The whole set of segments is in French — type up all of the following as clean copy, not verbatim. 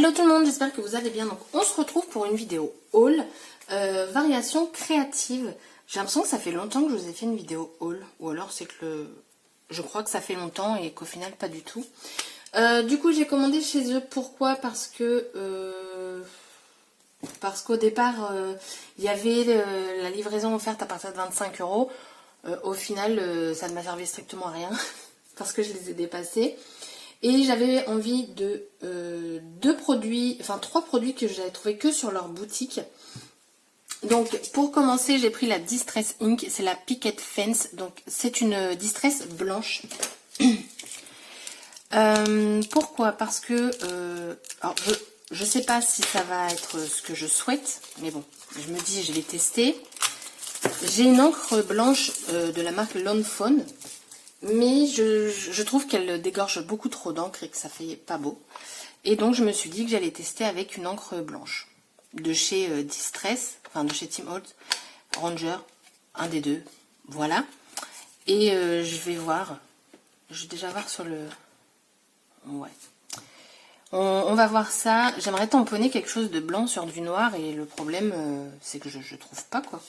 Hello tout le monde, j'espère que vous allez bien. Donc on se retrouve pour une vidéo haul, variation créative. J'ai l'impression que ça fait longtemps que je vous ai fait une vidéo haul, ou alors c'est que je crois que ça fait longtemps et qu'au final pas du tout. Du coup j'ai commandé chez eux, pourquoi? Parce qu'au départ il y avait la livraison offerte à partir de 25 €. Au final ça ne m'a servi strictement à rien parce que je les ai dépassés. Et j'avais envie de trois produits que je n'avais trouvé que sur leur boutique. Donc pour commencer, j'ai pris la Distress Ink, c'est la Picket Fence. Donc c'est une distress blanche. Pourquoi? Parce que alors je sais pas si ça va être ce que je souhaite, mais bon, je me dis je vais tester. J'ai une encre blanche de la marque Lawn Fawn. Mais je trouve qu'elle dégorge beaucoup trop d'encre et que ça fait pas beau. Et donc je me suis dit que j'allais tester avec une encre blanche. De chez Distress, enfin de chez Tim Holtz, Ranger, un des deux. Voilà. Et je vais voir. Je vais déjà voir sur le... Ouais. On va voir ça. J'aimerais tamponner quelque chose de blanc sur du noir. Et le problème, c'est que je trouve pas quoi.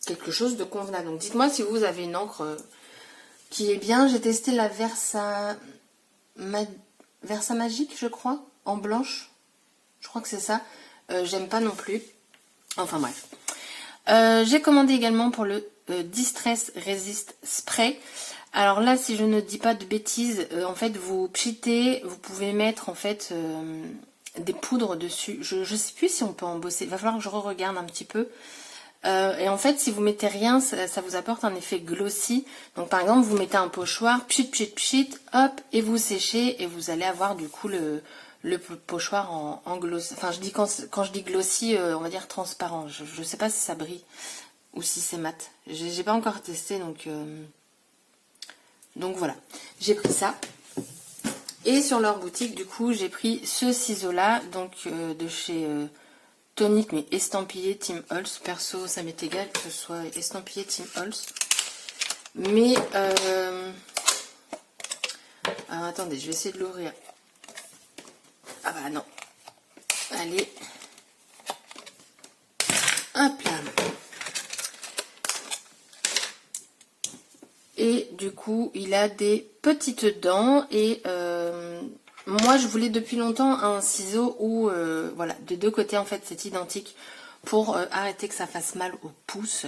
Quelque chose de convenable. Donc dites-moi si vous avez une encre... qui est bien. J'ai testé la Versa Magique, je crois, en blanche. Je crois que c'est ça. J'aime pas non plus. Enfin bref. J'ai commandé également pour le Distress Resist Spray. Alors là, si je ne dis pas de bêtises, en fait, vous pchitez, vous pouvez mettre en fait des poudres dessus. Je sais plus si on peut embosser. Il va falloir que je re-regarde un petit peu. Et en fait, si vous mettez rien, ça vous apporte un effet glossy. Donc par exemple, vous mettez un pochoir, pchit, pchit, pchit, hop, et vous séchez, et vous allez avoir du coup le pochoir en glossy. Enfin, je dis quand je dis glossy, on va dire transparent. Je sais pas si ça brille ou si c'est mat. J'ai pas encore testé, donc voilà. J'ai pris ça. Et sur leur boutique, du coup, j'ai pris ce ciseau-là, donc de chez... tonique mais estampillé Tim Holtz. Perso ça m'est égal que ce soit estampillé Tim Holtz, mais alors attendez, je vais essayer de l'ouvrir. Ah bah non, allez, hop là. Et du coup il a des petites dents et moi je voulais depuis longtemps un ciseau où voilà, de deux côtés en fait c'est identique pour arrêter que ça fasse mal au pouce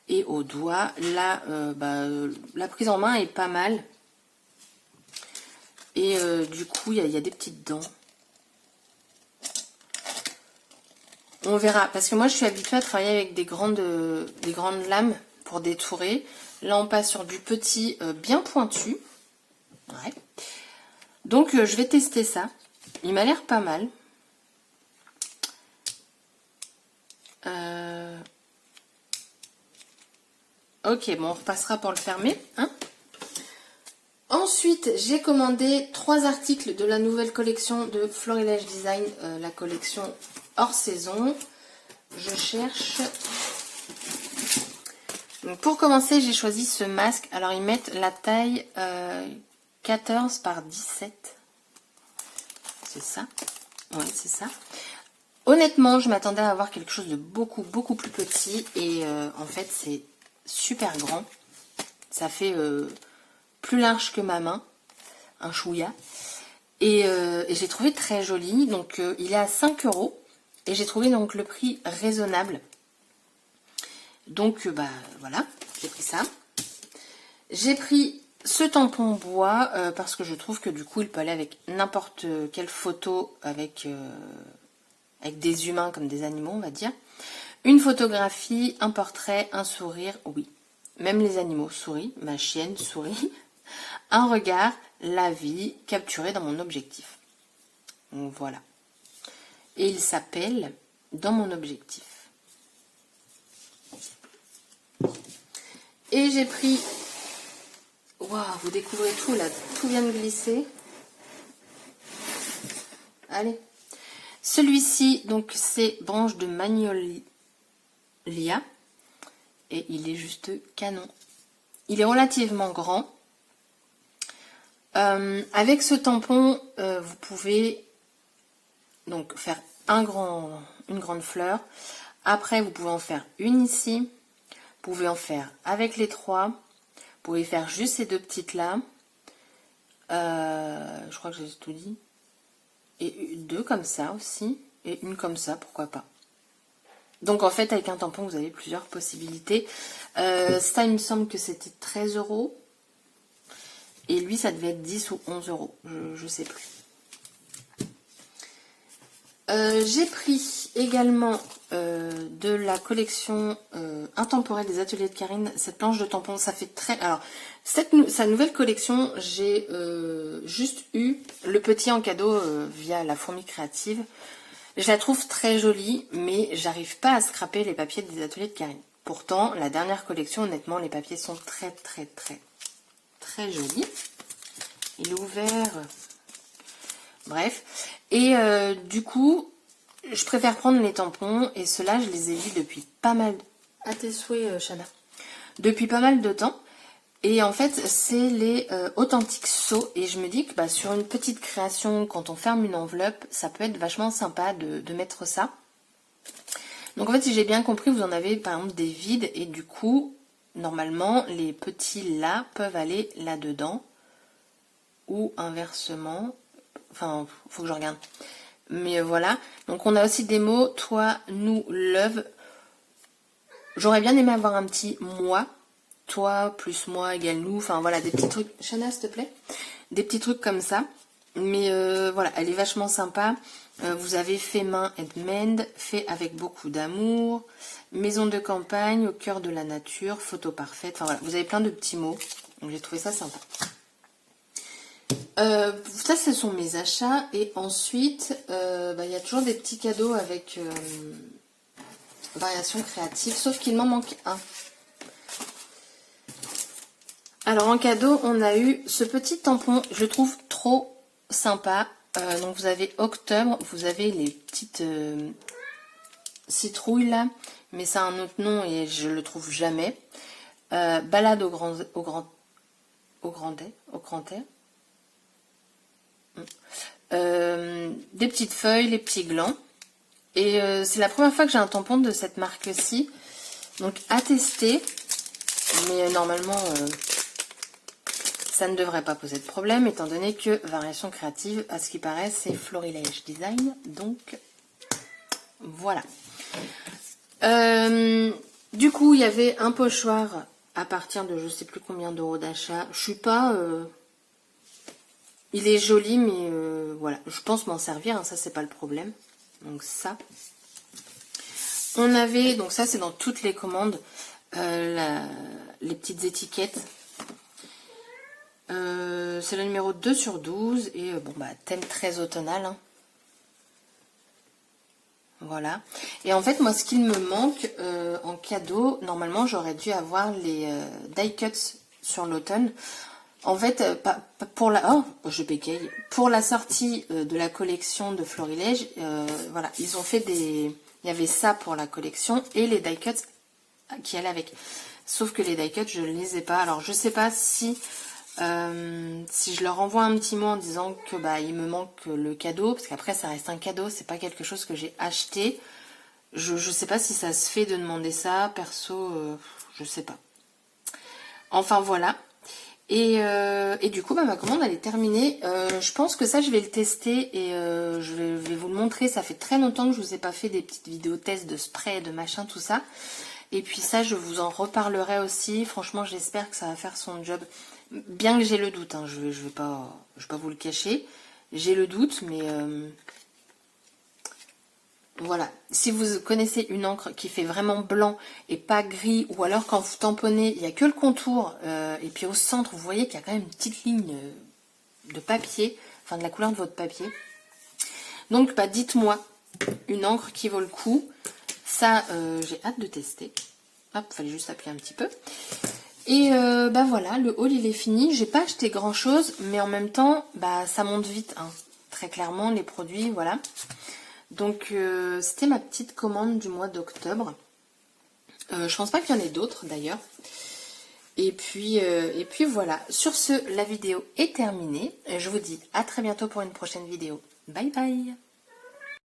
et aux doigts. Là la prise en main est pas mal et du coup il y a des petites dents. On verra, parce que moi je suis habituée à travailler avec des grandes lames pour détourer. Là on passe sur du petit bien pointu. Ouais. Donc je vais tester ça. Il m'a l'air pas mal. Ok, bon, on repassera pour le fermer. Hein. Ensuite, j'ai commandé 3 articles de la nouvelle collection de Florilège Design, la collection hors saison. Je cherche. Donc, pour commencer, j'ai choisi ce masque. Alors, ils mettent la taille 14 par 17. C'est ça? Oui, c'est ça. Honnêtement, je m'attendais à avoir quelque chose de beaucoup plus petit. Et en fait, c'est super grand. Ça fait plus large que ma main. Un chouïa. Et j'ai trouvé très joli. Donc, il est à 5 €. Et j'ai trouvé donc le prix raisonnable. Donc, bah voilà, j'ai pris ça. J'ai pris ce tampon bois parce que je trouve que du coup, il peut aller avec n'importe quelle photo avec des humains comme des animaux, on va dire. Une photographie, un portrait, un sourire, oui. Même les animaux sourient, ma chienne sourit. Un regard, la vie, capturée dans mon objectif. Donc voilà. Et il s'appelle Dans mon objectif. Et j'ai pris... Waouh, vous découvrez tout là, tout vient de glisser. Allez. Celui-ci, donc c'est branche de Magnolia. Et il est juste canon. Il est relativement grand. Avec ce tampon, vous pouvez donc faire une grande fleur. Après, vous pouvez en faire une ici. Vous pouvez en faire avec les 3. Vous pouvez faire juste ces 2 petites là. Je crois que j'ai tout dit. Et 2 comme ça aussi. Et une comme ça, pourquoi pas. Donc en fait, avec un tampon, vous avez plusieurs possibilités. Ça, il me semble que c'était 13 €. Et lui, ça devait être 10 ou 11 €. Je sais plus. J'ai pris également de la collection intemporelle des ateliers de Karine, cette planche de tampons, ça fait très... Alors, sa nouvelle collection, j'ai juste eu le petit en cadeau via la fourmi créative. Je la trouve très jolie, mais j'arrive pas à scraper les papiers des ateliers de Karine. Pourtant, la dernière collection, honnêtement, les papiers sont très jolis. Il est ouvert... Bref, et du coup, je préfère prendre les tampons, et ceux-là, je les ai vus depuis pas mal... À tes souhaits, Shana. Depuis pas mal de temps, et en fait, c'est les authentiques seaux, et je me dis que bah, sur une petite création, quand on ferme une enveloppe, ça peut être vachement sympa de mettre ça. Donc en fait, si j'ai bien compris, vous en avez par exemple des vides, et du coup, normalement, les petits là peuvent aller là-dedans, ou inversement... Enfin, faut que je regarde. Mais voilà. Donc, on a aussi des mots. Toi, nous, love. J'aurais bien aimé avoir un petit moi. Toi plus moi égale nous. Enfin, voilà, des petits trucs. Shana, s'il te plaît. Des petits trucs comme ça. Mais voilà, elle est vachement sympa. Vous avez fait main and mend. Fait avec beaucoup d'amour. Maison de campagne, au cœur de la nature. Photo parfaite. Enfin, voilà. Vous avez plein de petits mots. Donc, j'ai trouvé ça sympa. Ça, ce sont mes achats. Et ensuite, y a toujours des petits cadeaux avec variation créative. Sauf qu'il m'en manque un. Alors, en cadeau, on a eu ce petit tampon. Je le trouve trop sympa. Donc, vous avez octobre. Vous avez les petites citrouilles là. Mais ça a un autre nom et je le trouve jamais. Balade au grand air. Des petites feuilles, les petits glands. Et c'est la première fois que j'ai un tampon de cette marque-ci. Donc à tester. Mais normalement, ça ne devrait pas poser de problème, étant donné que variation créative, à ce qui paraît, c'est Florilège Design. Donc voilà. Du coup, il y avait un pochoir à partir de je sais plus combien d'euros d'achat. Je suis pas... Il est joli, mais voilà, je pense m'en servir, hein, ça c'est pas le problème. Donc ça. On avait, donc ça c'est dans toutes les commandes, les petites étiquettes. C'est le numéro 2 sur 12 et bon bah thème très automnal. Hein. Voilà. Et en fait, moi ce qu'il me manque en cadeau, normalement j'aurais dû avoir les die cuts sur l'automne. En fait, pour la je bégaye. Pour la sortie de la collection de Florilège, voilà, ils ont fait des... Il y avait ça pour la collection et les die cuts qui allaient avec. Sauf que les die cuts, je ne les ai pas. Alors, je sais pas si je leur envoie un petit mot en disant que bah il me manque le cadeau, parce qu'après ça reste un cadeau, c'est pas quelque chose que j'ai acheté. Je sais pas si ça se fait de demander ça, perso, je sais pas. Enfin voilà. Et du coup, bah, ma commande, elle est terminée. Je pense que ça, je vais le tester et je vais vous le montrer. Ça fait très longtemps que je vous ai pas fait des petites vidéos tests de spray, de machin, tout ça. Et puis ça, je vous en reparlerai aussi. Franchement, j'espère que ça va faire son job. Bien que j'ai le doute, hein, je vais pas vous le cacher. J'ai le doute, mais... Voilà, si vous connaissez une encre qui fait vraiment blanc et pas gris, ou alors quand vous tamponnez, il n'y a que le contour, et puis au centre, vous voyez qu'il y a quand même une petite ligne de papier, enfin de la couleur de votre papier. Donc, bah, dites-moi une encre qui vaut le coup. Ça, j'ai hâte de tester. Hop, il fallait juste appuyer un petit peu. Et bah voilà, le haul il est fini. J'ai pas acheté grand chose, mais en même temps, bah ça monte vite, hein. Très clairement, les produits, voilà. Donc c'était ma petite commande du mois d'octobre. Je pense pas qu'il y en ait d'autres d'ailleurs. Et puis voilà. Sur ce, la vidéo est terminée. Je vous dis à très bientôt pour une prochaine vidéo. Bye bye.